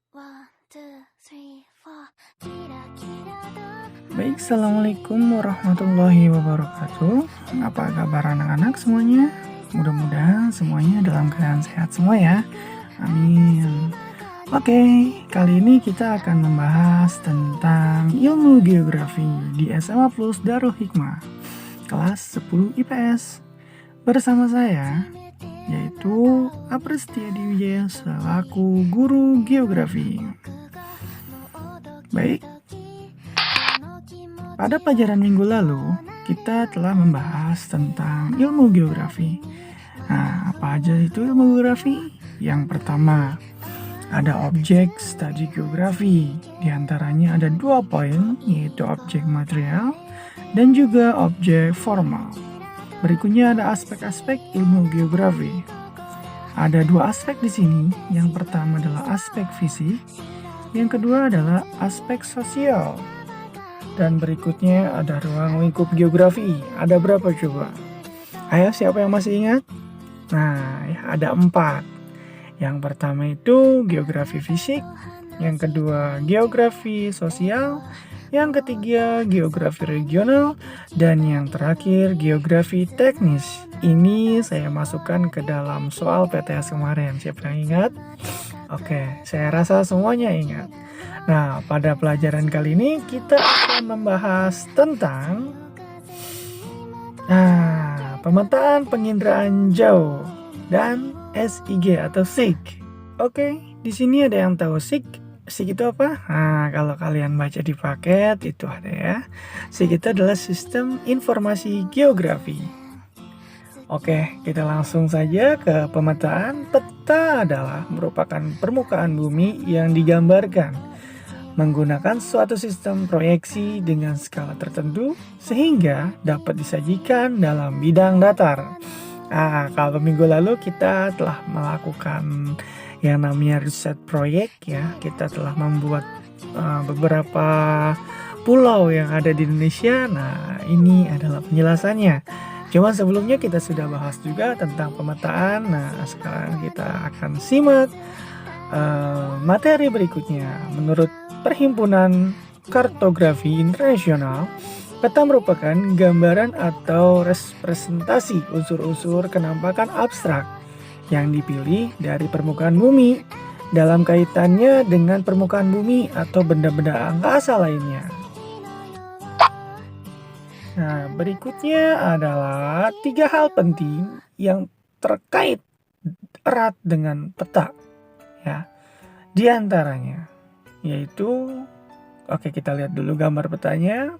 Baik, assalamualaikum warahmatullahi wabarakatuh. Apa kabar anak-anak semuanya? Mudah-mudahan semuanya dalam keadaan sehat semua ya. Amin. Oke, kali ini kita akan membahas tentang ilmu geografi di SMA Plus Darul Hikmah, kelas 10 IPS. Bersama saya, yaitu Apri Setiadi Wijaya selaku guru geografi. Baik, pada pelajaran minggu lalu, kita telah membahas tentang ilmu geografi. Nah, apa aja itu ilmu geografi? Yang pertama, ada objek studi geografi. Di antaranya ada 2 poin, yaitu objek material dan juga objek formal. Berikutnya ada aspek-aspek ilmu geografi. Ada 2 aspek di sini. Yang pertama adalah aspek fisik, yang kedua adalah aspek sosial. Dan berikutnya ada ruang lingkup geografi. Ada berapa coba? Ayo, siapa yang masih ingat? Nah, ya, ada 4. Yang pertama itu geografi fisik, yang kedua geografi sosial, yang ketiga geografi regional, dan yang terakhir geografi teknis. Ini saya masukkan ke dalam soal PTS kemarin. Siapa yang ingat? Oke, saya rasa semuanya ingat. Nah, pada pelajaran kali ini kita akan membahas tentang pemetaan penginderaan jauh dan SIG atau SIG. Oke, di sini ada yang tahu SIG? SIG itu apa? Nah, kalau kalian baca di paket itu ada ya. SIG itu adalah Sistem Informasi Geografi. Oke, kita langsung saja ke pemetaan. Peta adalah merupakan permukaan bumi yang digambarkan menggunakan suatu sistem proyeksi dengan skala tertentu sehingga dapat disajikan dalam bidang datar. Kalau minggu lalu kita telah melakukan yang namanya riset proyek ya. Kita telah membuat beberapa pulau yang ada di Indonesia. Nah, ini adalah penjelasannya. Cuma sebelumnya kita sudah bahas juga tentang pemetaan. Nah, sekarang kita akan simak materi berikutnya. Menurut Perhimpunan Kartografi Internasional, peta merupakan gambaran atau representasi unsur-unsur kenampakan abstrak yang dipilih dari permukaan bumi dalam kaitannya dengan permukaan bumi atau benda-benda angkasa lainnya. Nah, berikutnya adalah 3 hal penting yang terkait erat dengan peta. Ya, di antaranya yaitu, oke, kita lihat dulu gambar petanya.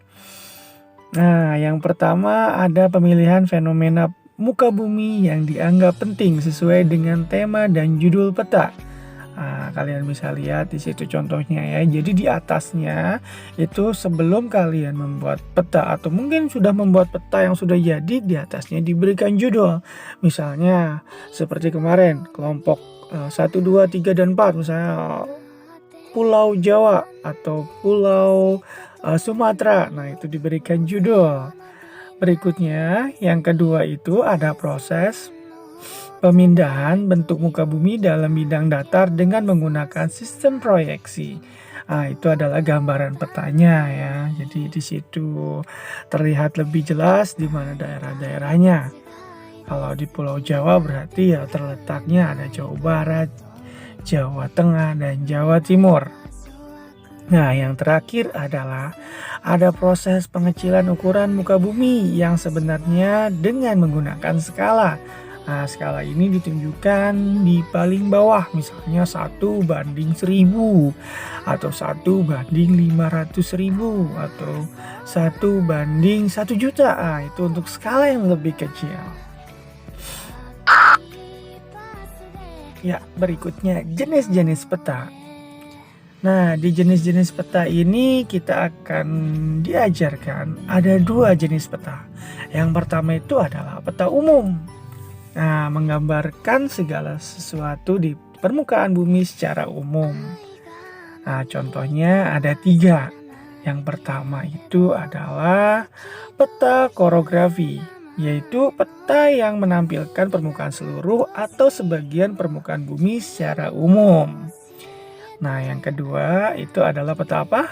Nah, yang pertama ada pemilihan fenomena muka bumi yang dianggap penting sesuai dengan tema dan judul peta. Nah, kalian bisa lihat di situ contohnya ya. Jadi di atasnya itu sebelum kalian membuat peta atau mungkin sudah membuat peta yang sudah jadi, di atasnya diberikan judul. Misalnya seperti kemarin kelompok 1, 2, 3, dan 4 misalnya Pulau Jawa atau Pulau Sumatera. Nah, itu diberikan judul. Berikutnya, yang kedua itu ada proses pemindahan bentuk muka bumi dalam bidang datar dengan menggunakan sistem proyeksi. Nah, itu adalah gambaran petanya ya. Jadi di situ terlihat lebih jelas di mana daerah-daerahnya. Kalau di Pulau Jawa berarti ya terletaknya ada Jawa Barat, Jawa Tengah, dan Jawa Timur. Nah, yang terakhir adalah ada proses pengecilan ukuran muka bumi yang sebenarnya dengan menggunakan skala. Nah, skala ini ditunjukkan di paling bawah, misalnya 1:1000 atau 1:500.000 atau 1:1.000.000. Nah, itu untuk skala yang lebih kecil. Ya, berikutnya jenis-jenis peta. Nah, di jenis-jenis peta ini kita akan diajarkan ada 2 jenis peta. Yang pertama itu adalah peta umum. Nah, menggambarkan segala sesuatu di permukaan bumi secara umum. Nah, contohnya ada 3. Yang pertama itu adalah peta korografi, yaitu peta yang menampilkan permukaan seluruh atau sebagian permukaan bumi secara umum. Nah, yang kedua itu adalah peta apa?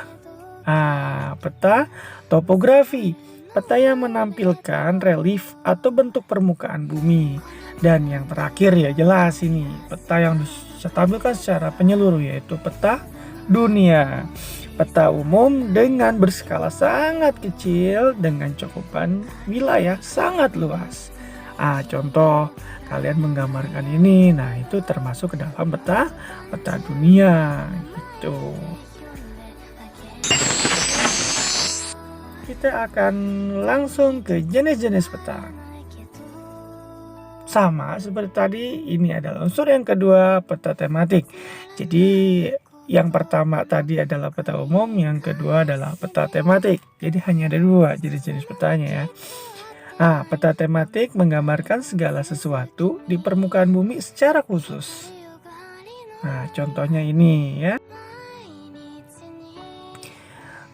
Peta topografi. Peta yang menampilkan relief atau bentuk permukaan bumi. Dan yang terakhir ya jelas ini, peta yang ditampilkan secara penyeluruh yaitu peta dunia. Peta umum dengan berskala sangat kecil dengan cakupan wilayah sangat luas. Contoh kalian menggambarkan ini, nah itu termasuk ke dalam peta dunia gitu. Kita akan langsung ke jenis-jenis peta. Sama seperti tadi, ini adalah unsur yang kedua, peta tematik. Jadi yang pertama tadi adalah peta umum, yang kedua adalah peta tematik. Jadi hanya ada dua jenis-jenis petanya ya. Peta tematik menggambarkan segala sesuatu di permukaan bumi secara khusus. Contohnya ini ya.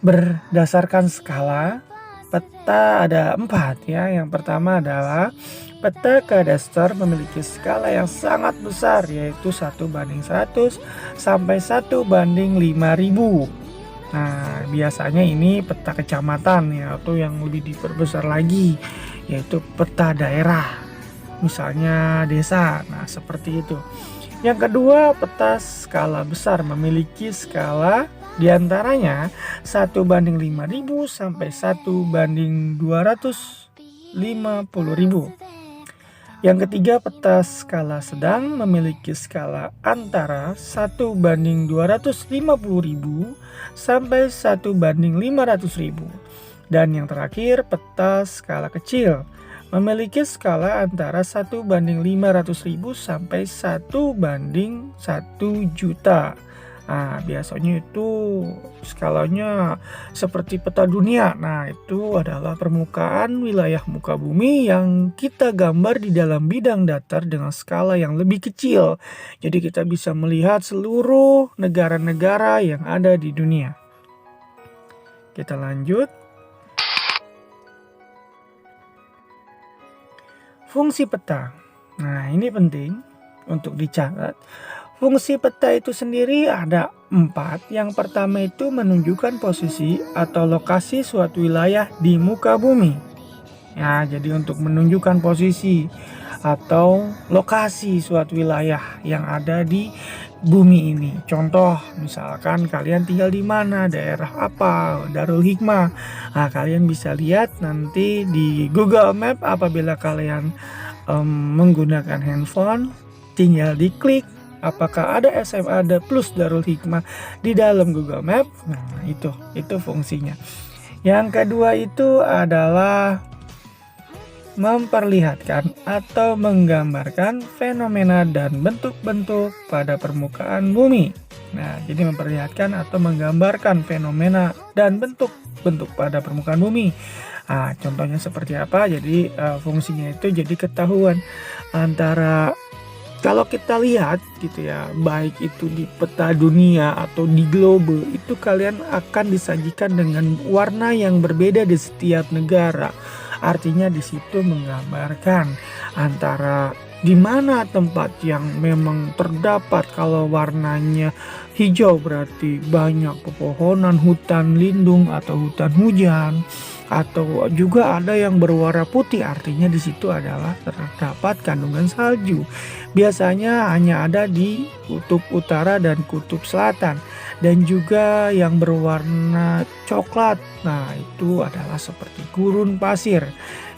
Berdasarkan skala, peta ada 4 ya. Yang pertama adalah peta kadaster memiliki skala yang sangat besar, yaitu 1:100 sampai 1:5000. Nah, biasanya ini peta kecamatan ya, atau yang lebih diperbesar lagi, yaitu peta daerah, misalnya desa. Nah, seperti itu. Yang kedua, peta skala besar memiliki skala diantaranya 1:5000 sampai 1:250.000. Yang ketiga, peta skala sedang memiliki skala antara 1:250.000 sampai 1:500.000. Dan yang terakhir, peta skala kecil memiliki skala antara 1:500.000 sampai 1:1 juta. Biasanya itu skalanya seperti peta dunia. Nah, itu adalah permukaan wilayah muka bumi yang kita gambar di dalam bidang datar dengan skala yang lebih kecil. Jadi kita bisa melihat seluruh negara-negara yang ada di dunia. Kita lanjut. Fungsi peta. Nah, ini penting untuk dicatat. Fungsi peta itu sendiri ada 4. Yang pertama itu menunjukkan posisi atau lokasi suatu wilayah di muka bumi. Ya, jadi untuk menunjukkan posisi atau lokasi suatu wilayah yang ada di bumi ini. Contoh, misalkan kalian tinggal di mana, daerah apa, Darul Hikmah. Kalian bisa lihat nanti di Google Map apabila kalian menggunakan handphone, tinggal diklik apakah ada SMA ada plus Darul Hikmah di dalam Google Map. Nah, itu fungsinya. Yang kedua itu adalah memperlihatkan atau menggambarkan fenomena dan bentuk-bentuk pada permukaan bumi. Nah, jadi memperlihatkan atau menggambarkan fenomena dan bentuk-bentuk pada permukaan bumi. Contohnya seperti apa? Jadi fungsinya itu jadi ketahuan antara, kalau kita lihat gitu ya, baik itu di peta dunia atau di globe, itu kalian akan disajikan dengan warna yang berbeda di setiap negara. Artinya di situ menggambarkan antara di mana tempat yang memang terdapat, kalau warnanya hijau berarti banyak pepohonan, hutan lindung atau hutan hujan. Atau juga ada yang berwarna putih, artinya di situ adalah terdapat kandungan salju. Biasanya hanya ada di kutub utara dan kutub selatan. Dan juga yang berwarna coklat, nah itu adalah seperti gurun pasir.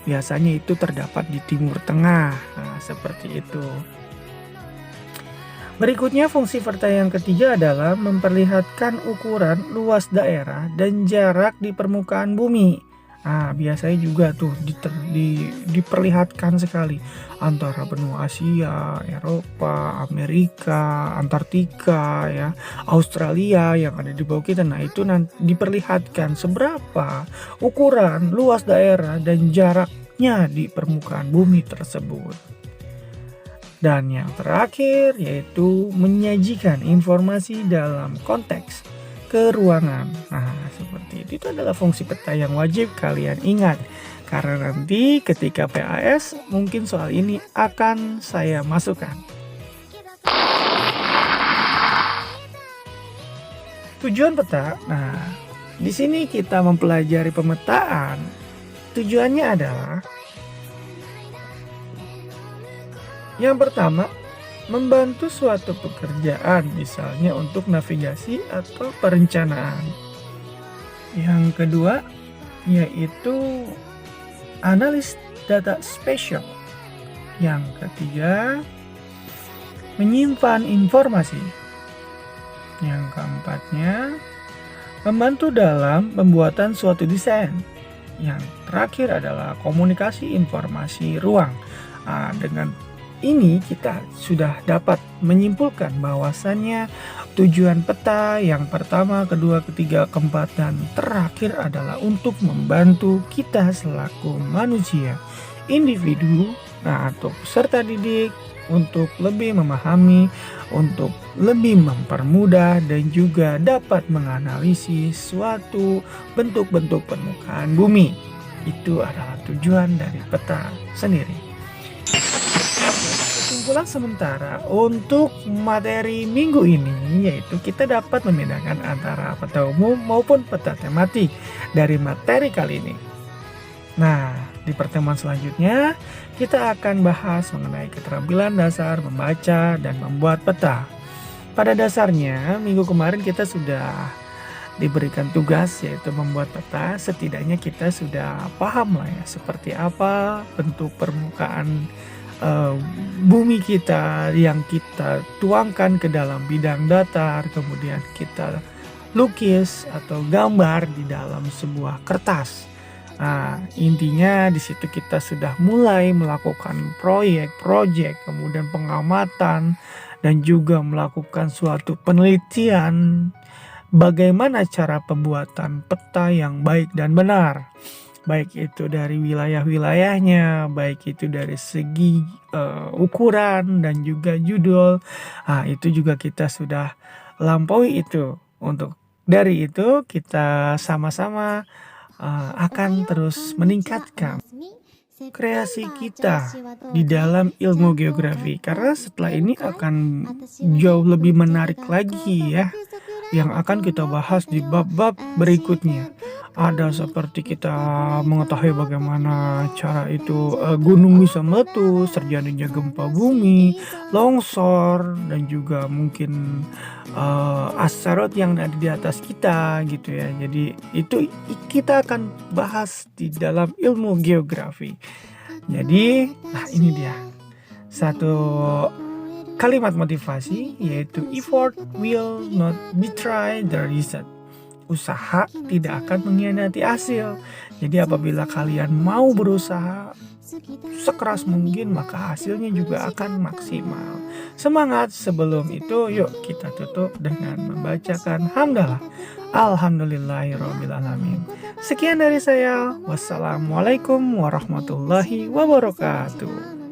Biasanya itu terdapat di Timur Tengah. Nah, seperti itu. Berikutnya, fungsi peta yang ketiga adalah memperlihatkan ukuran luas daerah dan jarak di permukaan bumi. Biasanya juga tuh diperlihatkan sekali antara benua Asia, Eropa, Amerika, Antartika, ya, Australia yang ada di bawah kita. Nah, itu nanti diperlihatkan seberapa ukuran luas daerah dan jaraknya di permukaan bumi tersebut. Dan yang terakhir yaitu menyajikan informasi dalam konteks keruangan. Nah, seperti itu adalah fungsi peta yang wajib kalian ingat. Karena nanti ketika PAS mungkin soal ini akan saya masukkan. Tujuan peta. Nah, di sini kita mempelajari pemetaan. Tujuannya adalah yang pertama, membantu suatu pekerjaan, misalnya untuk navigasi atau perencanaan. Yang kedua, yaitu analis data spesial. Yang ketiga, menyimpan informasi. Yang keempatnya, membantu dalam pembuatan suatu desain. Yang terakhir adalah komunikasi informasi ruang. Dengan ini kita sudah dapat menyimpulkan bahwasannya tujuan peta yang pertama, kedua, ketiga, keempat, dan terakhir adalah untuk membantu kita selaku manusia, individu, atau peserta didik untuk lebih memahami, untuk lebih mempermudah dan juga dapat menganalisis suatu bentuk-bentuk permukaan bumi. Itu adalah tujuan dari peta sendiri. Kesimpulan sementara untuk materi minggu ini yaitu kita dapat membedakan antara peta umum maupun peta tematik dari materi kali ini. Nah, di pertemuan selanjutnya kita akan bahas mengenai keterampilan dasar membaca dan membuat peta. Pada dasarnya minggu kemarin kita sudah diberikan tugas yaitu membuat peta. Setidaknya kita sudah paham lah ya seperti apa bentuk permukaan bumi kita yang kita tuangkan ke dalam bidang datar, kemudian kita lukis atau gambar di dalam sebuah kertas. Nah, intinya di situ kita sudah mulai melakukan proyek, kemudian pengamatan dan juga melakukan suatu penelitian bagaimana cara pembuatan peta yang baik dan benar. Baik itu dari wilayah-wilayahnya, baik itu dari segi ukuran dan juga judul. Itu juga kita sudah lampaui itu. Untuk dari itu kita sama-sama akan terus meningkatkan kreasi kita di dalam ilmu geografi. Karena setelah ini akan jauh lebih menarik lagi ya, yang akan kita bahas di bab-bab berikutnya. Ada seperti kita mengetahui bagaimana cara itu gunung bisa meletus, terjadinya gempa bumi, longsor, dan juga mungkin asteroid yang ada di atas kita gitu ya. Jadi itu kita akan bahas di dalam ilmu geografi. Jadi, ini dia satu kalimat motivasi yaitu effort will not betray the result. Usaha tidak akan mengkhianati hasil. Jadi apabila kalian mau berusaha sekeras mungkin maka hasilnya juga akan maksimal. Semangat. Sebelum itu yuk kita tutup dengan membacakan hamdalah. Alhamdulillahirabbil alamin. Sekian dari saya. Wassalamualaikum warahmatullahi wabarakatuh.